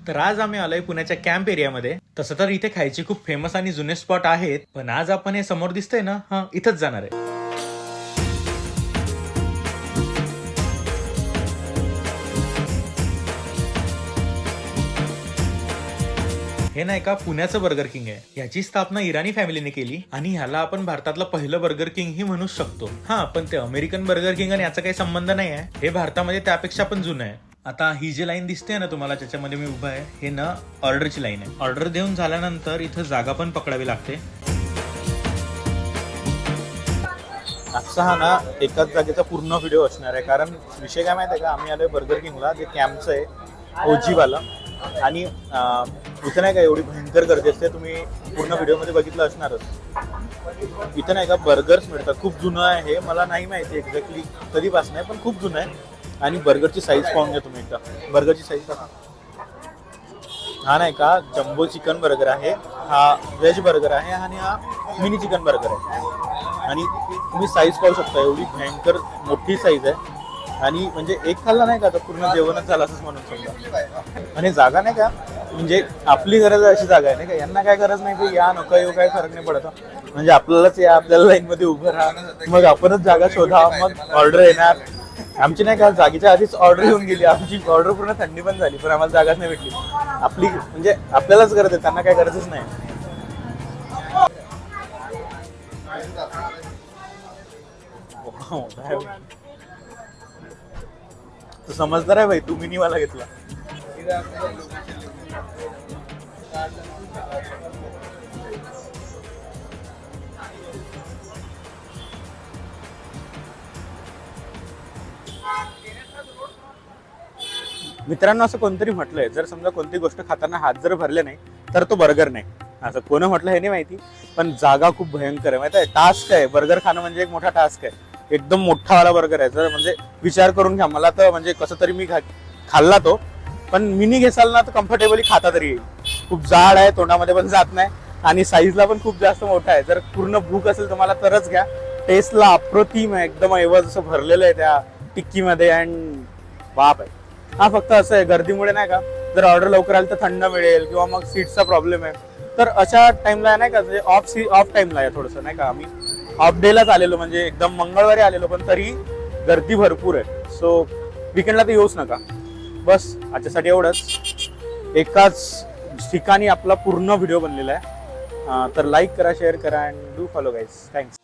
तर आज आम्ही आलोय पुण्याच्या कॅम्प एरियामध्ये. तसं तर इथे खायचे खूप फेमस आणि जुने स्पॉट आहेत, पण आज आपण हे समोर दिसतंय ना, इथंच जाणार आहे. हे नाही का पुण्याचं बर्गर किंग आहे. याची स्थापना इराणी फॅमिलीने केली आणि ह्याला आपण भारतातलं पहिलं बर्गर किंग ही म्हणू शकतो. पण ते अमेरिकन बर्गर किंग आणि याचा काही संबंध नाही आहे. हे भारतामध्ये त्यापेक्षा पण जुनं आहे. आता ही जी लाईन दिसते ना तुम्हाला, ज्याच्यामध्ये मी उभा आहे, हे ना ऑर्डरची लाईन आहे. ऑर्डर देऊन झाल्यानंतर इथं जागा पण पकडावी लागते. आजचा हा ना एकाच जागेचा पूर्ण व्हिडिओ असणार आहे, कारण विषय काय माहिती आहे का, आम्ही आलोय बर्गर किंगला, जे कॅम्पचं आहे ओजीवाला. आणि इथं नाही का एवढी भयंकर गर्दी असते, तुम्ही पूर्ण व्हिडिओमध्ये बघितलं असणारच. इथं नाही का बर्गर्स मिळतात. खूप जुनं आहे हे, मला नाही माहिती एक्झॅक्टली कधीपासून आहे, पण खूप जुनं आहे. आणि बर्गरची साईज पाहून घ्या तुम्ही एकदा. बर्गरची साईज बघा. हा नाही का जम्बो चिकन बर्गर आहे, हा व्हेज बर्गर आहे आणि हा मिनी चिकन बर्गर आहे. आणि तुम्ही साईज पाहू शकता, एवढी भयंकर मोठी साईज आहे. आणि म्हणजे एक खाल्ला नाही का तर पूर्ण जेवणच झालं असंच म्हणून समजा. आणि जागा नाही का म्हणजे आपली गरज आहे अशी जागा आहे नाही का. यांना काय गरज नाही की या नको येऊ, काय फरक नाही पडत. म्हणजे आपल्यालाच या, आपल्याला लाईन मध्ये उभं राहा, मग आपणच जागा शोधा, मग ऑर्डर येणार. आमची नाही का जागेच्या आधीच ऑर्डर येऊन गेली. आमची ऑर्डर पूर्ण थंडी पण झाली, पण आम्हाला जागाच नाही भेटली. आपली म्हणजे आपल्यालाच गरज आहे, त्यांना काय गरजच नाही. तू समजदार आहे भाई, तू मिनीवाला घेतला. मित्रांनो, असं कोणतरी म्हटलंय, जर समजा कोणती गोष्ट खाताना हात जर भरले नाही तर तो बर्गर नाही. असं कोण म्हटलं हे नाही माहिती, पण जागा खूप भयंकर आहे माहिती आहे. टास्क आहे बर्गर खाणं, म्हणजे एक मोठा टास्क आहे. एकदम मोठावाला बर्गर आहे. जर म्हणजे विचार करून घ्या, मला तर म्हणजे कसं तरी मी खाल्ला तो, पण मिनी घेसाल ना तर कम्फर्टेबली खाता तरी येईल. खूप जाड आहे, तोंडामध्ये पण जात नाही आणि साईजला पण खूप जास्त मोठा आहे. जर पूर्ण भूक असेल तुम्हाला तरच घ्या. टेस्टला अप्रतिम आहे, एकदम ऐवज असं भरलेलं आहे त्या टिक्कीमध्ये. अँड बाप आहे. फक्त असं आहे गर्दीमुळे नाही का, जर ऑर्डर लवकर आली तर थंड मिळेल किंवा मग सीटचा प्रॉब्लेम आहे. तर अशा टाइमला नाही का, म्हणजे ऑफ टाइमला आहे थोडंसं नाही का. आम्ही ऑफ डेलाच आलेलो, म्हणजे एकदम मंगळवारी आलेलो, पण तरी गर्दी भरपूर आहे. सो विकेंडला तर येऊच नका. बस आजच्यासाठी एवढंच. एकाच ठिकाणी आपला पूर्ण व्हिडिओ बनलेला आहे. तर लाईक करा, शेअर करा and do follow guys. Thanks.